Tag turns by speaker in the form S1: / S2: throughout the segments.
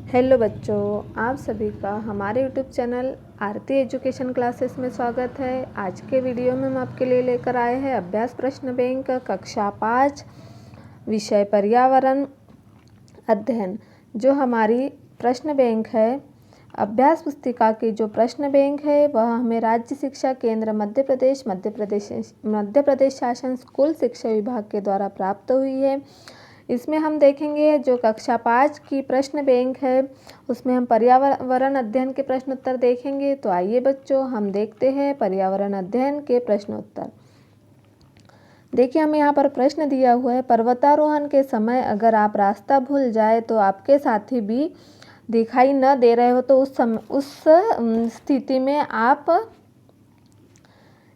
S1: Hello बच्चों, आप सभी का हमारे यूट्यूब चैनल आरती एजुकेशन क्लासेस में स्वागत है। आज के वीडियो में हम आपके लिए लेकर आए हैं अभ्यास प्रश्न बैंक कक्षा 5 विषय पर्यावरण अध्ययन। जो हमारी प्रश्न बैंक है, अभ्यास पुस्तिका की जो प्रश्न बैंक है वह हमें राज्य शिक्षा केंद्र मध्य प्रदेश शासन स्कूल शिक्षा विभाग के द्वारा प्राप्त हुई है। इसमें हम देखेंगे जो कक्षा 5 की प्रश्न बैंक है उसमें हम पर्यावरण अध्ययन के प्रश्न उत्तर देखेंगे। तो आइए बच्चों, हम देखते हैं पर्यावरण अध्ययन के प्रश्न उत्तर। देखिए, हमें यहाँ पर प्रश्न दिया हुआ है, पर्वतारोहण के समय अगर आप रास्ता भूल जाए तो आपके साथी भी दिखाई न दे रहे हो तो उस स्थिति में आप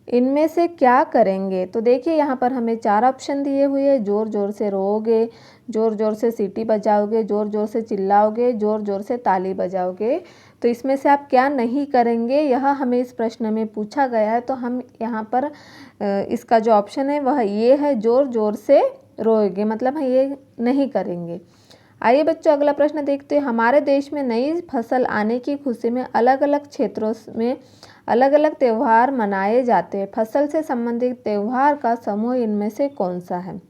S1: इनमें से क्या करेंगे। तो देखिए, यहाँ पर हमें 4 ऑप्शन दिए हुए हैं। ज़ोर ज़ोर से रोओगे, ज़ोर ज़ोर से सीटी बजाओगे, ज़ोर ज़ोर से चिल्लाओगे, ज़ोर ज़ोर से ताली बजाओगे। तो इसमें से आप क्या नहीं करेंगे, यह हमें इस प्रश्न में पूछा गया है। तो हम यहाँ पर इसका जो ऑप्शन है वह ये है, ज़ोर ज़ोर से रोएगे, मतलब हम ये नहीं करेंगे। आइए बच्चों, अगला प्रश्न देखते हैं। हमारे देश में नई फसल आने की खुशी में अलग अलग क्षेत्रों में अलग अलग त्यौहार मनाए जाते हैं। फसल से संबंधित त्यौहार का समूह इनमें से कौन सा है।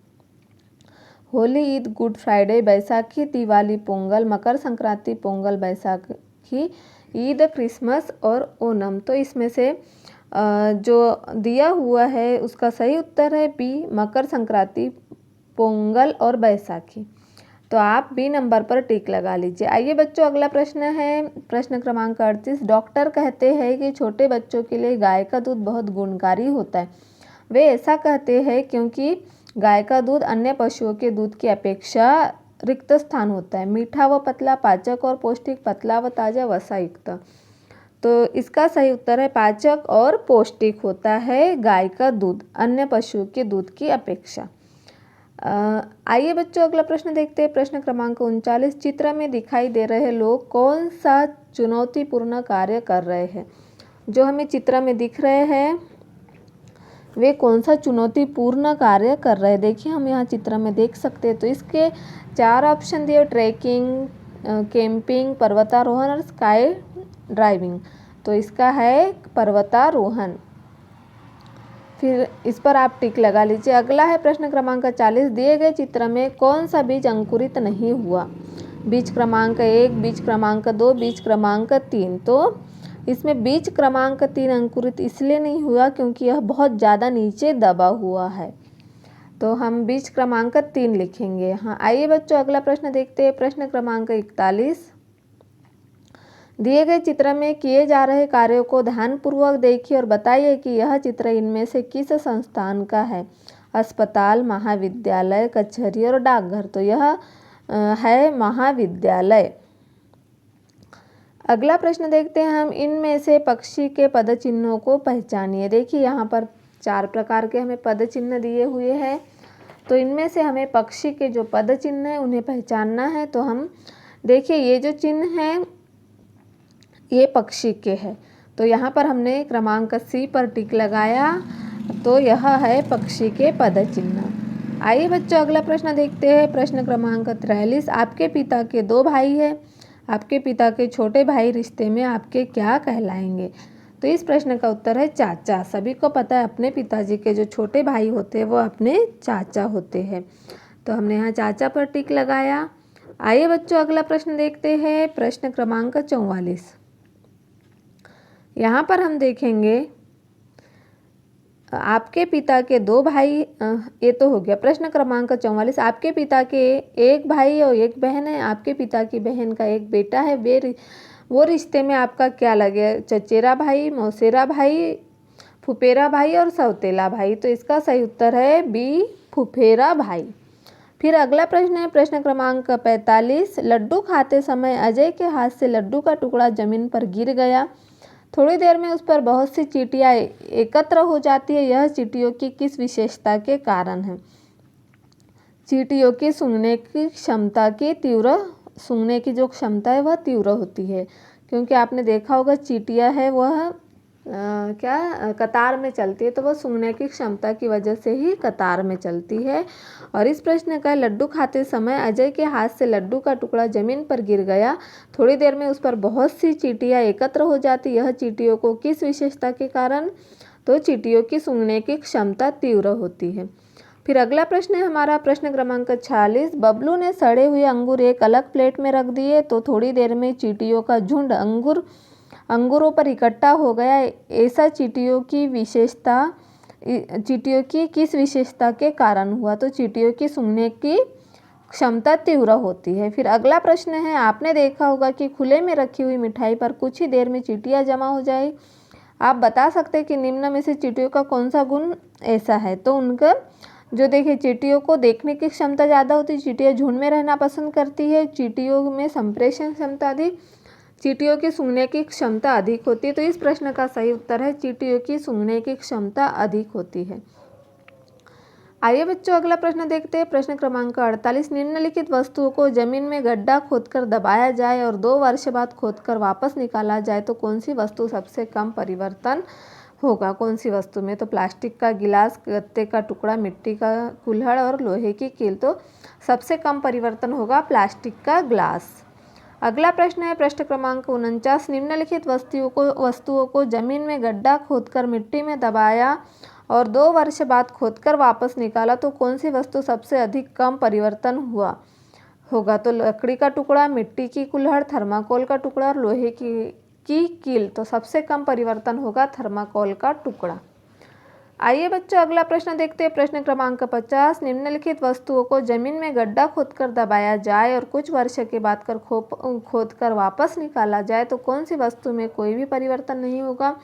S1: Holi, Eid, good Friday, Baisakhi, Diwali, Pongal, Makar Sankranti, Pongal, Baisakhi, Eid, Christmas और ओणम। तो इसमें से जो दिया हुआ है उसका सही उत्तर है बी, मकर संक्रांति, पोंगल और बैसाखी। तो आप बी नंबर पर टिक लगा लीजिए। आइए बच्चों, अगला प्रश्न है प्रश्न क्रमांक 38। डॉक्टर कहते हैं कि छोटे बच्चों के लिए गाय का दूध बहुत गुणकारी होता है। वे ऐसा कहते हैं क्योंकि गाय का दूध अन्य पशुओं के दूध की अपेक्षा रिक्त स्थान होता है, मीठा व पतला, पाचक और पौष्टिक, पतला व ताज़ा, वसा युक्त। तो इसका सही उत्तर है पाचक और पौष्टिक होता है गाय का दूध अन्य पशुओं के दूध की अपेक्षा। आइए बच्चों, अगला प्रश्न देखते हैं प्रश्न क्रमांक 39। चित्र में दिखाई दे रहे लोग कौन सा चुनौतीपूर्ण कार्य कर रहे हैं। जो हमें चित्र में दिख रहे हैं वे कौन सा चुनौतीपूर्ण कार्य कर रहे हैं। देखिए, हम यहाँ चित्र में देख सकते हैं। तो इसके 4 ऑप्शन दिए, ट्रैकिंग, कैंपिंग, पर्वतारोहण और स्काई ड्राइविंग। तो इसका है पर्वतारोहण। फिर इस पर आप टिक लगा लीजिए। अगला है प्रश्न क्रमांक 40। दिए गए चित्र में कौन सा बीज अंकुरित नहीं हुआ। बीज क्रमांक 1, बीज क्रमांक 2, बीज क्रमांक 3। तो इसमें बीज क्रमांक 3 अंकुरित इसलिए नहीं हुआ क्योंकि यह बहुत ज़्यादा नीचे दबा हुआ है। तो हम बीज क्रमांक 3 लिखेंगे। हाँ, आइए बच्चों, अगला प्रश्न देखते हैं प्रश्न क्रमांक 41। दिए गए चित्र में किए जा रहे कार्यों को ध्यानपूर्वक देखिए और बताइए कि यह चित्र इनमें से किस संस्थान का है। अस्पताल, महाविद्यालय, कचहरी और डाकघर। तो यह है महाविद्यालय। अगला प्रश्न देखते हैं हम। इनमें से पक्षी के पद चिन्हों को पहचानिए। देखिए, यहाँ पर 4 प्रकार के हमें पद चिन्ह दिए हुए हैं। तो इनमें से हमें पक्षी के जो पद चिन्ह हैं उन्हें पहचानना है। तो हम देखिए, ये जो चिन्ह हैं ये पक्षी के हैं। तो यहाँ पर हमने क्रमांक सी पर टिक लगाया। तो यह है पक्षी के पद चिन्ह। आइए बच्चों, अगला प्रश्न देखते हैं प्रश्न क्रमांक 43। आपके पिता के 2 भाई हैं। आपके पिता के छोटे भाई रिश्ते में आपके क्या कहलाएंगे। तो इस प्रश्न का उत्तर है चाचा। सभी को पता है अपने पिताजी के जो छोटे भाई होते हैं वो अपने चाचा होते हैं। तो हमने यहाँ चाचा पर टिक लगाया। आइए बच्चों, अगला प्रश्न देखते हैं प्रश्न क्रमांक 44। यहाँ पर हम देखेंगे आपके पिता के 2 भाई, ये तो हो गया। प्रश्न क्रमांक 44। आपके पिता के 1 भाई और 1 बहन है। आपके पिता की बहन का 1 बेटा है। वो रिश्ते में आपका क्या लगे। चचेरा भाई, मौसेरा भाई, फुफेरा भाई और सौतेला भाई। तो इसका सही उत्तर है बी, फुफेरा भाई। फिर अगला प्रश्न है प्रश्न क्रमांक 45। लड्डू खाते समय अजय के हाथ से लड्डू का टुकड़ा जमीन पर गिर गया। थोड़ी देर में उस पर बहुत सी चींटियाँ एकत्र हो जाती है। यह चींटियों की किस विशेषता के कारण है। चींटियों की सूंघने की जो क्षमता है वह तीव्र होती है। क्योंकि आपने देखा होगा चींटियाँ है वह कतार में चलती है, तो वह सूंघने की क्षमता की वजह से ही कतार में चलती है। और इस प्रश्न का, लड्डू खाते समय अजय के हाथ से लड्डू का टुकड़ा जमीन पर गिर गया। थोड़ी देर में उस पर बहुत सी चींटियां एकत्र हो जाती। यह चींटियों को किस विशेषता के कारण? तो चींटियों की सूंघने की क्षमता तीव्र होती है। फिर अगला प्रश्न है हमारा प्रश्न क्रमांक 46। बबलू ने सड़े हुए अंगूर एक अलग प्लेट में रख दिए तो थोड़ी देर में चींटियों का झुंड अंगूरों पर इकट्ठा हो गया। ऐसा चींटियों की किस विशेषता के कारण हुआ? तो चींटियों की सूंघने की क्षमता तीव्र होती है। फिर अगला प्रश्न है, आपने देखा होगा कि खुले में रखी हुई मिठाई पर कुछ ही देर में चींटियां जमा हो जाए। आप बता सकते हैं कि निम्न में से चींटियों का कौन सा गुण ऐसा है? तो उनका जो देखिए, चींटियों को देखने की क्षमता ज़्यादा होती है, चींटियाँ झुंड में रहना पसंद करती है, चींटियों में संप्रेषण क्षमता अधिक, चींटियों की सूंघने की क्षमता अधिक होती है। तो इस प्रश्न का सही उत्तर है चींटियों की सूंघने की क्षमता अधिक होती है। आइए बच्चों, अगला प्रश्न देखते हैं। प्रश्न क्रमांक 48। निम्नलिखित वस्तुओं को जमीन में गड्ढा खोदकर दबाया जाए और 2 वर्ष बाद खोदकर वापस निकाला जाए तो कौन सी वस्तु सबसे कम परिवर्तन होगा? कौन सी वस्तु में? तो प्लास्टिक का गिलास, गत्ते का टुकड़ा, मिट्टी का कुल्हड़ और लोहे की कील। तो सबसे कम परिवर्तन होगा प्लास्टिक का ग्लास। अगला प्रश्न है प्रश्न क्रमांक 49। निम्नलिखित वस्तुओं को जमीन में गड्ढा खोदकर मिट्टी में दबाया और 2 वर्ष बाद खोदकर वापस निकाला तो कौन सी वस्तु सबसे अधिक कम परिवर्तन होगा? तो लकड़ी का टुकड़ा, मिट्टी की कुल्हड़, थर्माकोल का टुकड़ा और लोहे की कील। तो सबसे कम परिवर्तन होगा थर्माकोल का टुकड़ा। आइए बच्चों, अगला प्रश्न देखते हैं। प्रश्न क्रमांक 50। निम्नलिखित वस्तुओं को जमीन में गड्ढा खोदकर दबाया जाए और कुछ वर्ष के बाद खोदकर वापस निकाला जाए तो कौन सी वस्तु में कोई भी परिवर्तन नहीं होगा?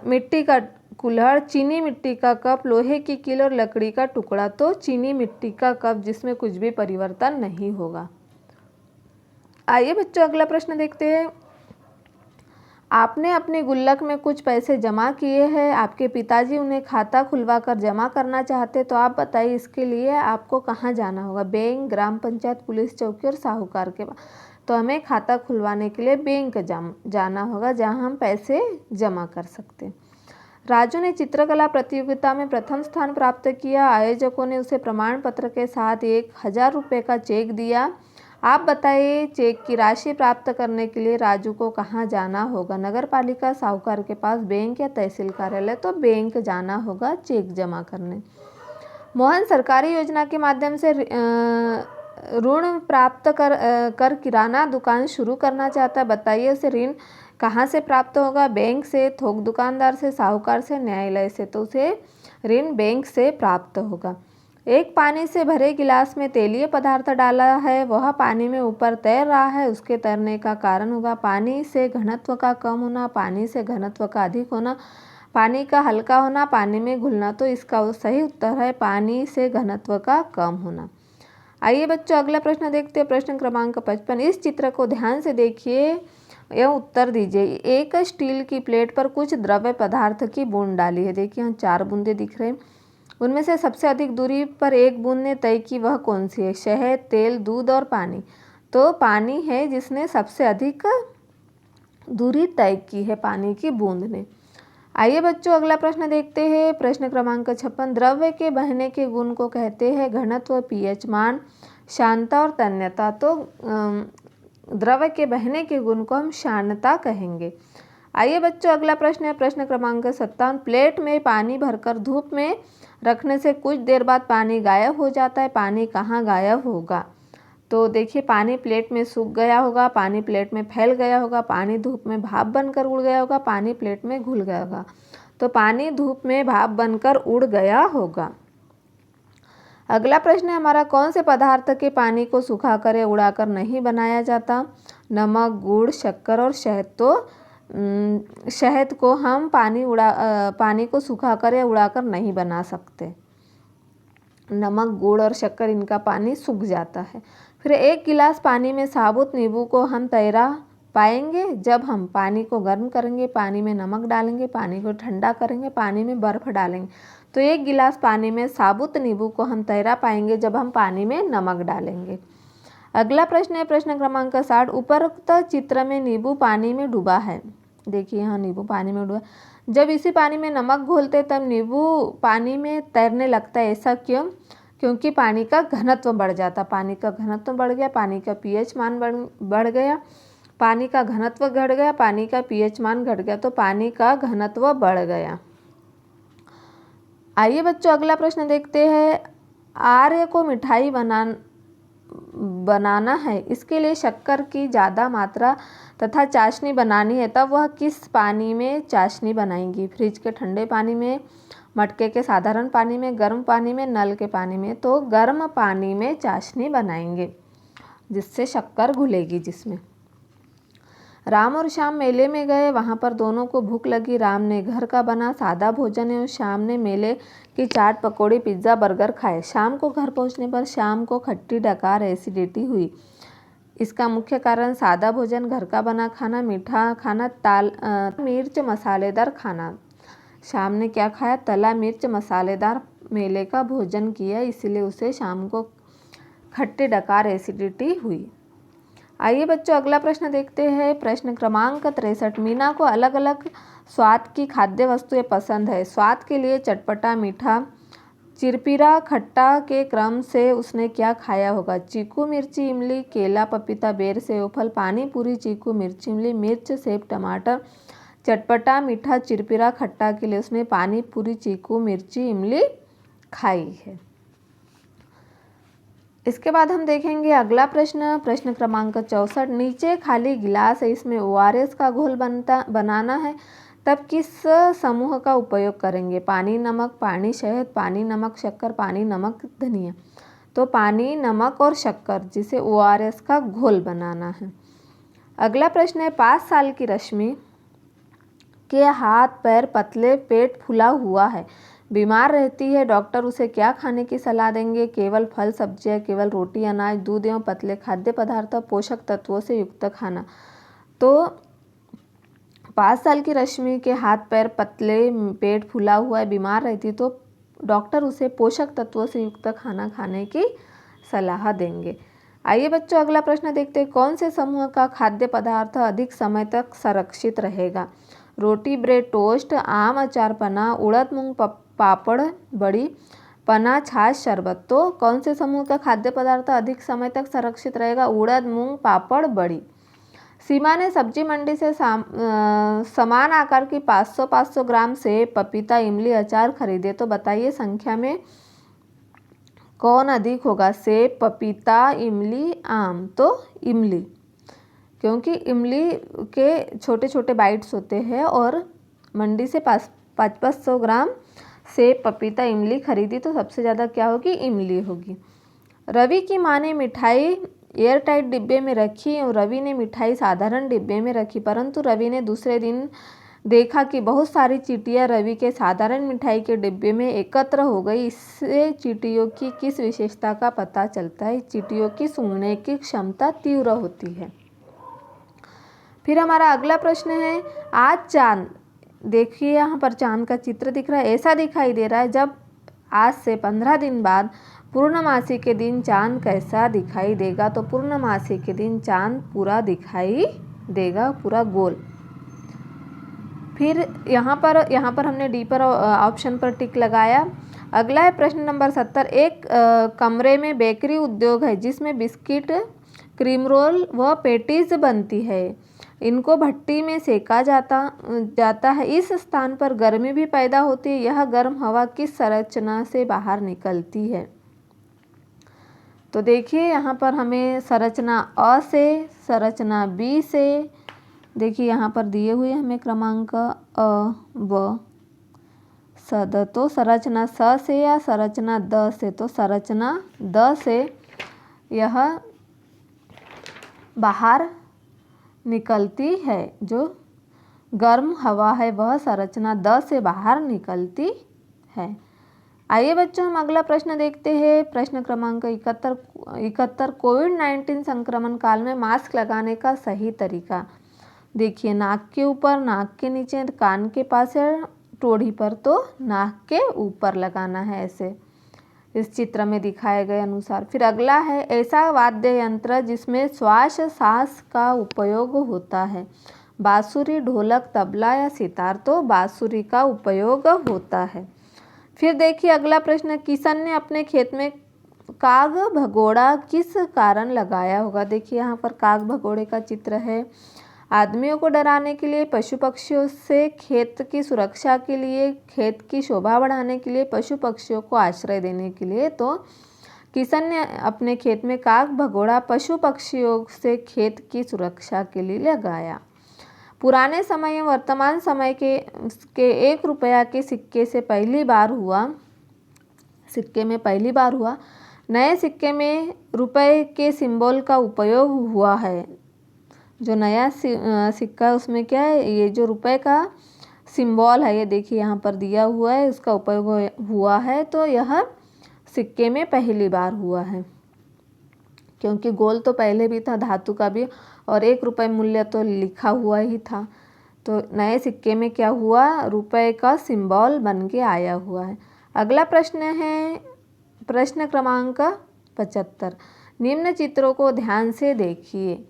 S1: मिट्टी का कुल्हड़, चीनी मिट्टी का कप, लोहे की कील और लकड़ी का टुकड़ा। तो चीनी मिट्टी का कप, जिसमें कुछ भी परिवर्तन नहीं होगा। आइए बच्चों, अगला प्रश्न देखते हैं। आपने अपने गुल्लक में कुछ पैसे जमा किए हैं, आपके पिताजी उन्हें खाता खुलवाकर जमा करना चाहते, तो आप बताइए इसके लिए आपको कहाँ जाना होगा? बैंक, ग्राम पंचायत, पुलिस चौकी और साहूकार के पास। तो हमें खाता खुलवाने के लिए बैंक जाना होगा, जहाँ हम पैसे जमा कर सकते हैं। राजू ने चित्रकला प्रतियोगिता में प्रथम स्थान प्राप्त किया। आयोजकों ने उसे प्रमाण पत्र के साथ 1000 रुपये का चेक दिया। आप बताइए चेक की राशि प्राप्त करने के लिए राजू को कहाँ जाना होगा? नगर पालिका, साहूकार के पास, बैंक या तहसील कार्यालय? तो बैंक जाना होगा चेक जमा करने। मोहन सरकारी योजना के माध्यम से ऋण प्राप्त कर किराना दुकान शुरू करना चाहता है। बताइए उसे ऋण कहाँ से प्राप्त होगा? बैंक से, थोक दुकानदार से, साहूकार से, न्यायालय से? तो उसे ऋण बैंक से प्राप्त होगा। एक पानी से भरे गिलास में तेलीय पदार्थ डाला है, वह पानी में ऊपर तैर रहा है, उसके तैरने का कारण होगा पानी से घनत्व का कम होना, पानी से घनत्व का अधिक होना, पानी का हल्का होना, पानी में घुलना। तो इसका सही उत्तर है पानी से घनत्व का कम होना। आइए बच्चों, अगला प्रश्न देखते हैं। प्रश्न क्रमांक 55। इस चित्र को ध्यान से देखिए, यह उत्तर दीजिए। एक स्टील की प्लेट पर कुछ द्रव्य पदार्थ की बूंद डाली है। देखिए यहाँ 4 बूंदें दिख रहे हैं। उनमें से सबसे अधिक दूरी पर एक बूंद ने तय की, वह कौन सी है? शहद, तेल, दूध और पानी। तो पानी है जिसने सबसे अधिक दूरी तय की है, पानी की बूंद ने। आइए बच्चों, अगला प्रश्न देखते हैं। प्रश्न क्रमांक 56। द्रव्य के बहने के गुण को कहते हैं घनत्व, पीएच मान, शांतता और तन्यता। तो द्रव्य के बहने के गुण को हम शांतता कहेंगे। आइए बच्चों, अगला प्रश्न है प्रश्न क्रमांक 57। प्लेट में पानी भरकर धूप में रखने से कुछ देर बाद पानी गायब हो जाता है, पानी कहाँ गायब होगा? तो देखिए, पानी प्लेट में सूख गया होगा, पानी प्लेट में फैल गया होगा, पानी धूप में भाप बनकर उड़ गया होगा, पानी प्लेट में घुल गया होगा। तो पानी धूप में भाप बनकर उड़ गया होगा। अगला प्रश्न है हमारा, कौन से पदार्थ के पानी को सुखाकर या उड़ाकर नहीं बनाया जाता? नमक, गुड़, शक्कर और शहद। तो शहद को हम पानी को सुखाकर या उड़ाकर नहीं बना सकते। नमक, गुड़ और शक्कर, इनका पानी सूख जाता है। फिर एक गिलास पानी में साबुत नींबू को हम तैरा पाएंगे जब हम पानी को गर्म करेंगे, पानी में नमक डालेंगे, पानी को ठंडा करेंगे, पानी में बर्फ़ डालेंगे। तो एक गिलास पानी में साबुत नींबू को हम तैरा पाएंगे जब हम पानी में नमक डालेंगे। अगला प्रश्न है प्रश्न क्रमांक 60। उपरोक्त चित्र में नींबू पानी में डूबा है। देखिए यहाँ नींबू पानी में डूबा। जब इसी पानी में नमक घोलते तब नींबू पानी में तैरने लगता है, ऐसा क्यों? क्योंकि पानी का घनत्व बढ़ जाता। पानी का घनत्व बढ़ गया, पानी का पीएच मान बढ़ गया, पानी का घनत्व घट गया, पानी का पीएच मान घट गया, तो पानी का घनत्व बढ़ गया। आइए बच्चों अगला प्रश्न देखते हैं। आर्य को मिठाई बनाना है, इसके लिए शक्कर की ज़्यादा मात्रा तथा चाशनी बनानी है, तब वह किस पानी में चाशनी बनाएंगी? फ्रिज के ठंडे पानी में, मटके के साधारण पानी में, गर्म पानी में, नल के पानी में? तो गर्म पानी में चाशनी बनाएंगे, जिससे शक्कर घुलेगी जिसमें। राम और श्याम मेले में गए, वहाँ पर दोनों को भूख लगी। राम ने घर का बना सादा भोजन एवं श्याम ने मेले की चाट पकौड़ी पिज्ज़ा बर्गर खाए। शाम को घर पहुँचने पर श्याम को खट्टी डकार एसिडिटी हुई। इसका मुख्य कारण सादा भोजन, घर का बना खाना, मीठा खाना, मिर्च मसालेदार खाना। श्याम ने क्या खाया? तला मिर्च मसालेदार मेले का भोजन किया, इसलिए उसे शाम को खट्टी डकार एसिडिटी हुई। आइए बच्चों अगला प्रश्न देखते हैं। प्रश्न क्रमांक 63। मीना को अलग अलग स्वाद की खाद्य वस्तुएं पसंद है। स्वाद के लिए चटपटा, मीठा, चिरपिरा, खट्टा के क्रम से उसने क्या खाया होगा? चीकू, मिर्ची, इमली, केला, पपीता, बेर, सेव, फल। पानी पूरी, चीकू, मिर्ची, इमली, मिर्च, सेब, टमाटर। चटपटा, मीठा, चिरपिरा, खट्टा के लिए उसने पानी पूरी, चीकू, मिर्ची, इमली खाई है। इसके बाद हम देखेंगे अगला प्रश्न, प्रश्न क्रमांक 64। नीचे खाली गिलास है, इसमें ORS का घोल बनाना है, तब किस समूह का उपयोग करेंगे? पानी, नमक, पानी, शहद, पानी, नमक, शक्कर, पानी, नमक, धनिया। तो पानी, नमक और शक्कर, जिसे ORS का घोल बनाना है। अगला प्रश्न है 5 साल की रश्मि के हाथ पैर पतले, पेट फूला हुआ है, बीमार रहती है, डॉक्टर उसे क्या खाने की सलाह देंगे? केवल फल सब्जियां, केवल रोटी, अनाज, दूध एवं पतले खाद्य पदार्थ, पोषक तत्वों से युक्त खाना। तो 5 साल की रश्मि के हाथ पैर पतले, पेट फूला हुआ है, बीमार रहती, तो डॉक्टर उसे पोषक तत्वों से युक्त खाना खाने की सलाह देंगे। आइए बच्चों अगला प्रश्न देखते हैं। कौन से समूह का खाद्य पदार्थ अधिक समय तक संरक्षित रहेगा? रोटी, ब्रेड, टोस्ट, आम, अचार, पना, उड़द, मूंग, पापड़, बड़ी, पना, छाछ, शरबत। तो कौन से समूह का खाद्य पदार्थ अधिक समय तक संरक्षित रहेगा? उड़द, मूंग, पापड़, बड़ी। सीमा ने सब्जी मंडी से समान आकार की 500 ग्राम सेब, पपीता, इमली, अचार खरीदे, तो बताइए संख्या में कौन अधिक होगा? सेब, पपीता, इमली, आम। तो इमली, क्योंकि इमली के छोटे छोटे बाइट्स होते हैं, और मंडी से 500 ग्राम सेब, पपीता, इमली खरीदी, तो सबसे ज़्यादा क्या होगी? इमली होगी। रवि की माँ ने मिठाई एयर टाइट डिब्बे में रखी और रवि ने मिठाई साधारण डिब्बे में रखी, परंतु रवि ने दूसरे दिन देखा कि बहुत सारी चींटियाँ रवि के साधारण मिठाई के डिब्बे में एकत्र हो गई। इससे चींटियों की किस विशेषता का पता चलता है? चींटियों की सूंघने की क्षमता तीव्र होती है। फिर हमारा अगला प्रश्न है, आज चांद, देखिए यहाँ पर चांद का चित्र दिख रहा है, ऐसा दिखाई दे रहा है, जब आज से 15 दिन बाद पूर्णमासी के दिन चांद कैसा दिखाई देगा? तो पूर्णमासी के दिन चांद पूरा दिखाई देगा, पूरा गोल। फिर यहाँ पर हमने डी पर ऑप्शन पर टिक लगाया। अगला है प्रश्न नंबर 70। एक कमरे में बेकरी उद्योग है, जिसमें बिस्किट, क्रीम रोल व पेटीज बनती है। इनको भट्टी में सेका जाता है। इस स्थान पर गर्मी भी पैदा होती है। यह गर्म हवा किस संरचना से बाहर निकलती है? तो देखिए यहाँ पर हमें संरचना अ से, संरचना बी से, देखिए यहाँ पर दिए हुए हमें क्रमांक अ, ब, स, द, तो संरचना स से या संरचना द से? तो संरचना द से यह बाहर निकलती है। जो गर्म हवा है वह संरचना द से बाहर निकलती है। आइए बच्चों हम अगला प्रश्न देखते हैं। प्रश्न क्रमांक 71। कोविड-19 संक्रमण काल में मास्क लगाने का सही तरीका। देखिए नाक के ऊपर, नाक के नीचे, कान के पास या टोड़ी पर। तो नाक के ऊपर लगाना है, ऐसे इस चित्र में दिखाए गए अनुसार। फिर अगला है, ऐसा वाद्य यंत्र जिसमें श्वास सांस का उपयोग होता है। बांसुरी, ढोलक, तबला या सितार, तो बांसुरी का उपयोग होता है। फिर देखिए अगला प्रश्न, किशन ने अपने खेत में काग भगोड़ा किस कारण लगाया होगा। देखिए यहाँ पर काग भगोड़े का चित्र है। आदमियों को डराने के लिए, पशु पक्षियों से, खेत की सुरक्षा के लिए, खेत की शोभा बढ़ाने के लिए, पशु पक्षियों को आश्रय देने के लिए। तो किशन ने अपने खेत में काग भगोड़ा पशु पक्षियों से खेत की सुरक्षा के लिए लगाया। पुराने समय में वर्तमान समय के 1 रुपया के सिक्के में पहली बार हुआ। नए सिक्के में रुपए के सिंबल का उपयोग हुआ है। जो नया सिक्का है उसमें क्या है, ये जो रुपए का सिंबल है, ये देखिए यहाँ पर दिया हुआ है, उसका उपयोग हुआ है। तो यह सिक्के में पहली बार हुआ है, क्योंकि गोल तो पहले भी था, धातु का भी, और 1 रुपये मूल्य तो लिखा हुआ ही था। तो नए सिक्के में क्या हुआ, रुपए का सिंबल बन के आया हुआ है। अगला प्रश्न है प्रश्न क्रमांक 75। निम्न चित्रों को ध्यान से देखिए।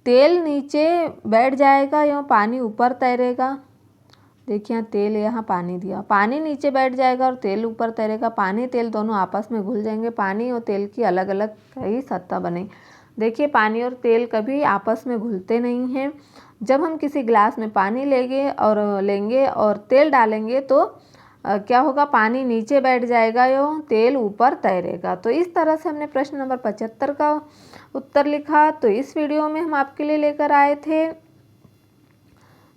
S1: तेल नीचे बैठ जाएगा या पानी ऊपर तैरेगा। देखिए यहाँ तेल, यहाँ पानी दिया, पानी नीचे बैठ जाएगा और तेल ऊपर तैरेगा। पानी तेल दोनों आपस में घुल जाएंगे, पानी और तेल की अलग अलग कई सतह बनेगी। देखिए पानी और तेल कभी आपस में घुलते नहीं हैं। जब हम किसी गिलास में पानी लेंगे और तेल डालेंगे तो क्या होगा, पानी नीचे बैठ जाएगा या तेल ऊपर तैरेगा। तो इस तरह से हमने प्रश्न नंबर 75 का उत्तर लिखा। तो इस वीडियो में हम आपके लिए लेकर आए थे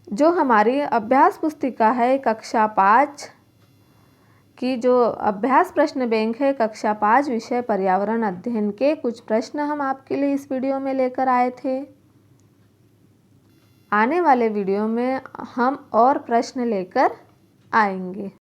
S1: जो हमारी अभ्यास पुस्तिका है कक्षा 5 की, जो अभ्यास प्रश्न बैंक है कक्षा 5 विषय पर्यावरण अध्ययन के कुछ प्रश्न हम आपके लिए इस वीडियो में लेकर आए थे। आने वाले वीडियो में हम और प्रश्न लेकर आएंगे।